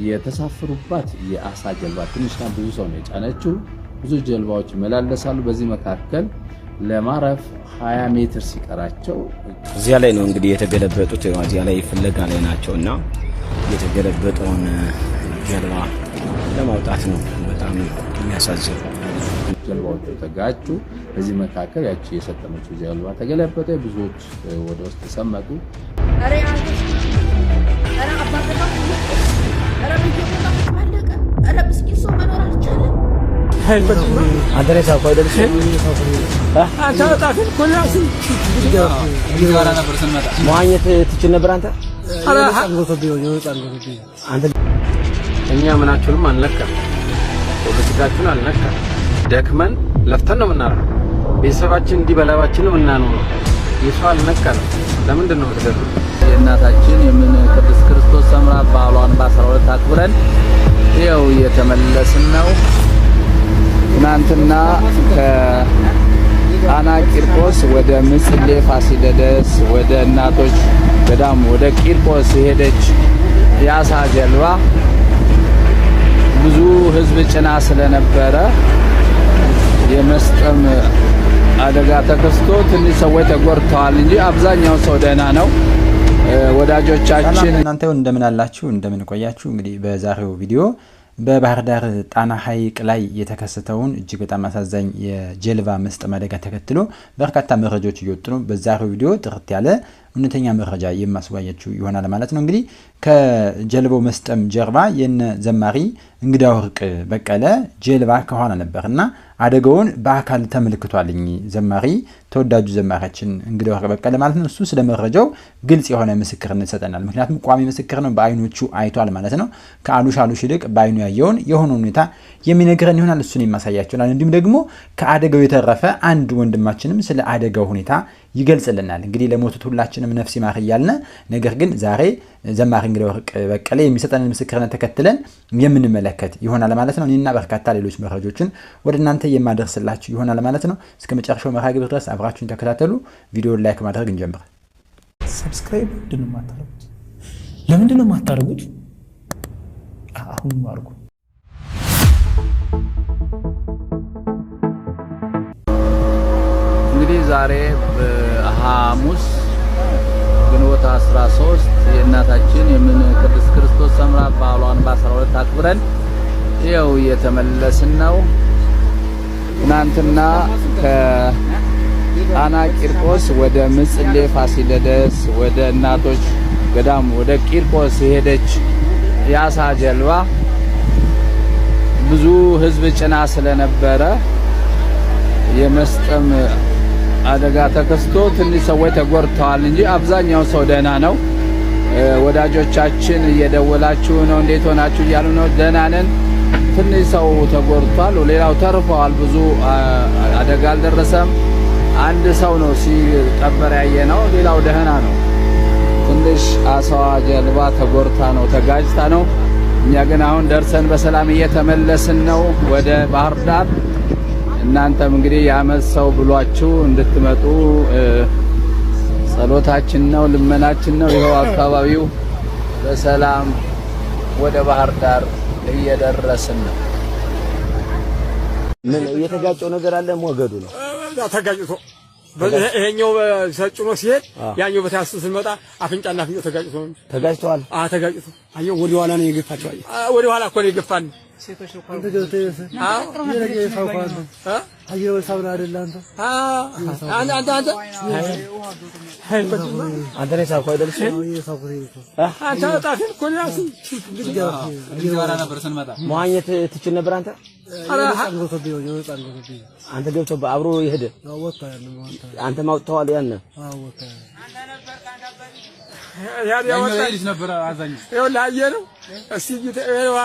የተሳፈሩባት የአሳ ጀልባ ትንሽና ብዙ ሰው ነው የጫነችው። ብዙ ጀልባዎች ይመላለሳሉ። በዚህ መካከል ለማረፍ 20 ሜትር ሲቀራቸው እዚያ ላይ ነው እንግዲህ የተገለበጡት። እዚያ ላይ ፍለጋ ላይ ናቸውና የተገለበጠውን ጀልባ ለማውጣት ነው። በጣም የሚያሳዝን ጀልባዎቹ ተጋጩ። በዚህ መካከል ያቺ የሰጠመችው ጀልባ ተገለበጠ። ብዙዎች ወደ ውስጥ ተሰመጡ። አድሬሳ ኮይደልሽ አታጣፊን ኮላስ ይጋራ ነበር ስንመጣ ማግኘት ትችል ነበር አንተ እኛ ምናችሁንም አንለካም፣ ፖለቲካችሁን አንለካም። ደክመን ለፍተን ነው የምናረው። ቤተሰባችን እንዲበላባችን ነው የምናኖረው። የሰው አልነካንም። ለምንድን ነው ተደረገ? የእናታችን የምን ቅድስት ክርስቶስ ሰምራ በዓሏን በ12 አክብረን ይኸው እየተመለስን ነው። ትናንትና ከጣና ቂርቆስ ወደ ምጽሌ ፋሲለደስ ወደ እናቶች ገዳም ወደ ቂርቆስ የሄደች የአሳ ጀልባ ብዙ ሕዝብ ጭና ስለነበረ የመስጠም አደጋ ተከስቶ ትንሽ ሰዎች ተጎድተዋል እንጂ አብዛኛው ሰው ደህና ነው። ወዳጆቻችን እናንተ እንደምን አላችሁ እንደምን ቆያችሁ? እንግዲህ በዛሬው ቪዲዮ በባህር ዳር ጣና ሐይቅ ላይ የተከሰተውን እጅግ በጣም አሳዛኝ የጀልባ መስጠም አደጋ ተከትሎ በርካታ መረጃዎች እየወጡ ነው። በዛሬው ቪዲዮ ጥርት ያለ እውነተኛ መረጃ የማስዋያችሁ ይሆናል ማለት ነው። እንግዲህ ከጀልባው መስጠም ጀርባ የነ ዘማሪ እንግዳ ወርቅ በቀለ ጀልባ ከሆነ ነበርና አደጋውን በአካል ተመልክቷልኝ። ዘማሪ ተወዳጁ ዘማሪያችን እንግዳ ወርቅ በቀለ ማለት ነው። እሱ ስለ መረጃው ግልጽ የሆነ ምስክርነት ሰጠናል። ምክንያቱም ቋሚ ምስክር ነው፣ በአይኖቹ አይቷል ማለት ነው። ከአሉሽ ይልቅ በአይኑ ያየውን የሆነ ሁኔታ የሚነግረን ይሆናል። እሱን የማሳያችሁናል። እንዲሁም ደግሞ ከአደጋው የተረፈ አንድ ወንድማችንም ስለ አደጋው ሁኔታ ይገልጽልናል። እንግዲህ ለሞቱት ሁላችንም ነፍስ ይማር እያልን ነገር ግን ዛሬ ዘማሪ እንግዳ ወርቅ በቀለ የሚሰጠንን ምስክርነት ተከትለን የምንመለከት ይሆናል ማለት ነው። እኔና በርካታ ሌሎች መረጃዎችን ወደ እናንተ የማደርስላችሁ ይሆናል ማለት ነው። እስከ መጨረሻው መርሃ ግብር ድረስ አብራችሁን ተከታተሉ። ቪዲዮውን ላይክ ማድረግ እንጀምር። ሰብስክራይብ ለምንድን ነው የማታደርጉት? አሁን አድርጉ። እንግዲህ ዛሬ ሐሙስ ግንቦት 13 የእናታችን የምን ቅድስት ክርስቶስ ሰምራ በዓሏን በ12 አክብረን ይኸው እየተመለስን ነው። ትናንትና ከጣና ቂርቆስ ወደ ምጽሌ ፋሲለደስ ወደ እናቶች ገዳም ወደ ቂርቆስ የሄደች የአሳ ጀልባ ብዙ ሕዝብ ጭና ስለነበረ የመስጠም አደጋ ተከስቶ ትንሽ ሰዎች ተጎድተዋል እንጂ አብዛኛው ሰው ደህና ነው። ወዳጆቻችን እየደወላችሁ ነው እንዴት ሆናችሁ እያሉ ነው። ደህና ነን። ትንሽ ሰው ተጎድቷል፣ ሌላው ተርፈዋል። ብዙ አደጋ አልደረሰም። አንድ ሰው ነው ሲቀበር ያየነው፣ ሌላው ደህና ነው። ትንሽ አሳዋ ጀልባ ተጎድታ ነው ተጋጭታ ነው። እኛ ግን አሁን ደርሰን በሰላም እየተመለስን ነው ወደ ባህር ዳር። እናንተም እንግዲህ የዓመት ሰው ብሏችሁ እንድትመጡ ጸሎታችን ነው ልመናችን ነው። ይኸው አካባቢው በሰላም ወደ ባህር ዳር እየደረስን ነው። ምን የተጋጨው ነገር አለ? ሞገዱ ነው ተጋጭቶ ይሄኛው ሰጭኖ ሲሄድ ያኛው በታስ ስንመጣ አፍንጫና አፍንጫ ተጋጭተዋል። ተጋጭቶ አየው ወደ ኋላ ነው የገፋቸው። ወደ ኋላ እኮ ነው የገፋን። ሴቶች ነው አንተ ገብተህ አየው ሳውና አይደል አንተ አንተ ነህ ሳውና አይደልሽ? አንተ ጣፊን ኮላስ ይጋራ ነበር ስንመጣ ማግኘት ትችል ነበር አንተ አንተ ገብቶ አብሮ ይሄደ አንተ ማውጣው ያለ ያ ወጣኝ ነበር አዛኝ ይኸውልህ አየህ ነው እስቲ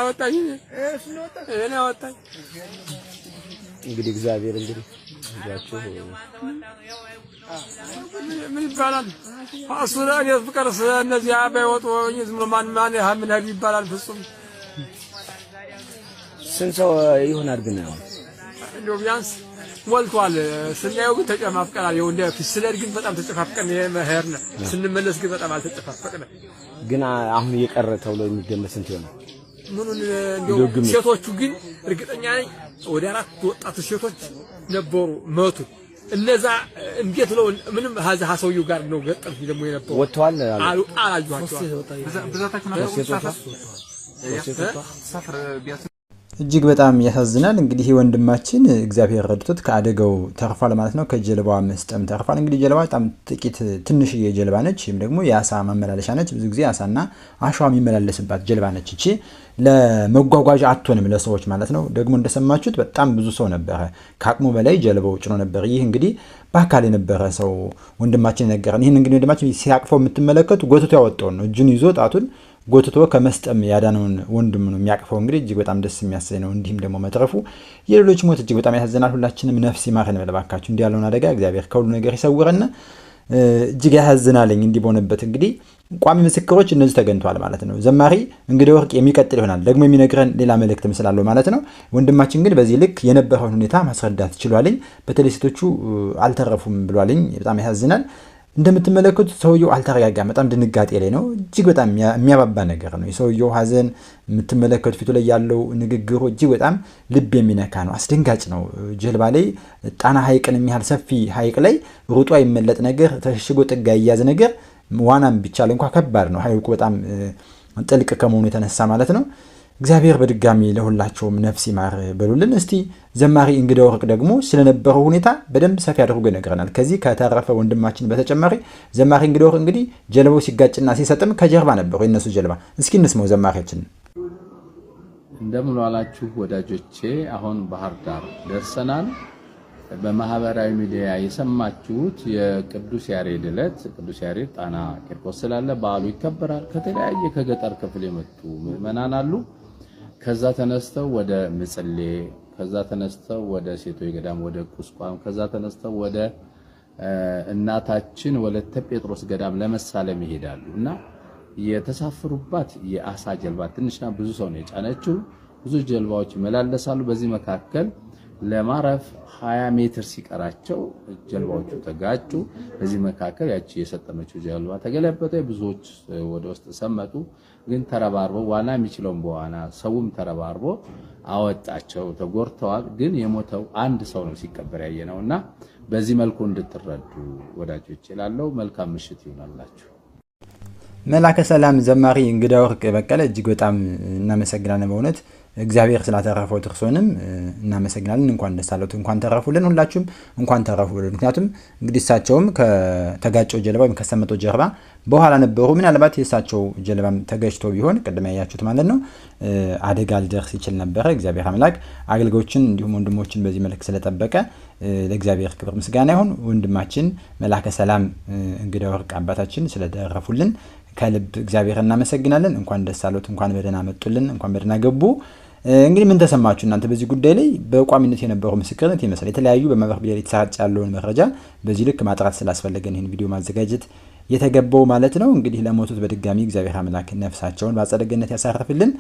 ወጣኝ እኔ ወጣኝ። እንግዲህ እግዚአብሔር እንግዲህ ያችሁ ምን ይባላል? አሱራን የፍቅር እነዚህ ባይወጡ ዝም ብሎ ማን ምን ይባላል? ፍጹም ስንት ሰው ይሆናል ግን ነው እንደው ቢያንስ ሞልቷል። ስናየው ግን ተጨፋፍቀናል። ይኸው እንደ ፍስለድ ግን በጣም ተጨፋፍቀን መሄርነ ስንመለስ ግን በጣም አልተጨፋፍቀንም። ግን አሁን እየቀረ ተብሎ የሚገመት ስንት ይሆናል? ምኑን እንደው ሴቶቹ ግን እርግጠኛ ነኝ ወደ 4 ወጣት ሴቶች ነበሩ መቱ። እነዛ እንዴት ነው ምንም ሀዛ ሰውየው ጋር ነው ገጠም ደግሞ የነበረው ወጥቷል አላዩዋቸው እጅግ በጣም ያሳዝናል። እንግዲህ ወንድማችን እግዚአብሔር ረድቶት ከአደጋው ተርፏል ማለት ነው። ከጀልባዋ መስጠም ተርፏል። እንግዲህ ጀልባ በጣም ጥቂት ትንሽዬ ጀልባ ነች፣ ወይም ደግሞ የአሳ ማመላለሻ ነች። ብዙ ጊዜ አሳና አሸዋ የሚመላለስባት ጀልባ ነች። እቺ ለመጓጓዣ አትሆንም ለሰዎች ማለት ነው። ደግሞ እንደሰማችሁት በጣም ብዙ ሰው ነበረ፣ ከአቅሙ በላይ ጀልባው ጭኖ ነበር። ይህ እንግዲህ በአካል የነበረ ሰው ወንድማችን ነገረን። ይህን እንግዲህ ወንድማችን ሲያቅፈው የምትመለከቱ ጎትቶ ያወጣው ነው። እጁን ይዞ ጣቱን ጎትቶ ከመስጠም ያዳነውን ወንድም ነው የሚያቅፈው። እንግዲህ እጅግ በጣም ደስ የሚያሰኝ ነው። እንዲህም ደግሞ መትረፉ የሌሎች ሞት እጅግ በጣም ያሳዝናል። ሁላችንም ነፍስ ይማረን በለባካችሁ። እንዲህ ያለውን አደጋ እግዚአብሔር ከሁሉ ነገር ይሰውረን። እጅግ ያሳዝናልኝ። እንዲህ በሆነበት እንግዲህ ቋሚ ምስክሮች እነዚህ ተገኝተዋል ማለት ነው። ዘማሪ እንግዲህ ወርቅ የሚቀጥል ይሆናል ደግሞ የሚነግረን ሌላ መልእክት ምስላለው ማለት ነው። ወንድማችን ግን በዚህ ልክ የነበረውን ሁኔታ ማስረዳት ችሏልኝ። በተለይ ሴቶቹ አልተረፉም ብሏልኝ። በጣም ያሳዝናል። እንደምትመለከቱት ሰውየው አልተረጋጋም። በጣም ድንጋጤ ላይ ነው። እጅግ በጣም የሚያባባ ነገር ነው። የሰውየው ሀዘን የምትመለከቱት ፊቱ ላይ ያለው ንግግሩ እጅግ በጣም ልብ የሚነካ ነው። አስደንጋጭ ነው። ጀልባ ላይ ጣና ሐይቅን የሚያህል ሰፊ ሐይቅ ላይ ሩጦ የሚመለጥ ነገር ተሸሽጎ ጥጋ ይያዝ ነገር ዋናም ቢቻል እንኳን ከባድ ነው። ሐይቁ በጣም ጥልቅ ከመሆኑ የተነሳ ማለት ነው። እግዚአብሔር በድጋሚ ለሁላቸውም ነፍስ ይማር በሉልን። እስቲ ዘማሪ እንግዳ ወርቅ ደግሞ ስለነበረው ሁኔታ በደንብ ሰፊ አድርጎ ይነግረናል። ከዚህ ከተረፈ ወንድማችን በተጨማሪ ዘማሪ እንግዳ ወርቅ እንግዲህ ጀልባው ሲጋጭና ሲሰጥም ከጀርባ ነበሩ የነሱ ጀልባ። እስኪ እንስማው ዘማሪያችን። እንደምን ዋላችሁ ወዳጆቼ። አሁን ባህር ዳር ደርሰናል። በማህበራዊ ሚዲያ የሰማችሁት የቅዱስ ያሬድ ዕለት ቅዱስ ያሬድ ጣና ቂርቆስ ስላለ በዓሉ ይከበራል። ከተለያየ ከገጠር ክፍል የመጡ ምዕመናን አሉ። ከዛ ተነስተው ወደ ምጽሌ፣ ከዛ ተነስተው ወደ ሴቶች ገዳም ወደ ቁስቋም፣ ከዛ ተነስተው ወደ እናታችን ወለተ ጴጥሮስ ገዳም ለመሳለም ይሄዳሉ እና የተሳፈሩባት የአሳ ጀልባ ትንሽና ብዙ ሰው ነው የጫነችው። ብዙ ጀልባዎች ይመላለሳሉ። በዚህ መካከል ለማረፍ 20 ሜትር ሲቀራቸው ጀልባዎቹ ተጋጩ። በዚህ መካከል ያቺ የሰጠመችው ጀልባ ተገለበጠ። ብዙዎች ወደ ውስጥ ሰመጡ። ግን ተረባርበው ዋና የሚችለውን በዋና ሰውም ተረባርቦ አወጣቸው። ተጎርተዋል። ግን የሞተው አንድ ሰው ነው ሲቀበር ያየነውና በዚህ መልኩ እንድትረዱ ወዳጆች ይላለው። መልካም ምሽት ይሁንላችሁ። መላከ ሰላም ዘማሪ እንግዳ ወርቅ በቀለ እጅግ በጣም እናመሰግናለን። በእውነት እግዚአብሔር ስላተረፈው እርሶንም እናመሰግናለን። እንኳን ደስ አለዎት፣ እንኳን ተረፉልን። ሁላችሁም እንኳን ተረፉልን። ምክንያቱም እንግዲህ እሳቸውም ከተጋጨው ጀልባ ወይም ከሰመጠው ጀልባ በኋላ ነበሩ። ምናልባት የእሳቸው ጀልባም ተገጭቶ ቢሆን ቅድም ያያችሁት ማለት ነው አደጋ ሊደርስ ይችል ነበረ። እግዚአብሔር አምላክ አገልጋዮችን እንዲሁም ወንድሞችን በዚህ መልክ ስለጠበቀ ለእግዚአብሔር ክብር ምስጋና ይሁን። ወንድማችን መላከ ሰላም እንግዳ ወርቅ አባታችን ስለተረፉልን ከልብ እግዚአብሔር እናመሰግናለን። እንኳን ደስ አለዎት፣ እንኳን በደህና መጡልን፣ እንኳን በደህና ገቡ። እንግዲህ ምን ተሰማችሁ እናንተ በዚህ ጉዳይ ላይ? በቋሚነት የነበረው ምስክርነት ይመስላል የተለያዩ በማህበራዊ ሚዲያ የተሰራጨ ያለውን መረጃ በዚህ ልክ ማጥራት ስላስፈለገን ይህን ቪዲዮ ማዘጋጀት የተገባው ማለት ነው። እንግዲህ ለሞቱት በድጋሚ እግዚአብሔር አምላክ ነፍሳቸውን በአጸደ ገነት ያሳርፍልን።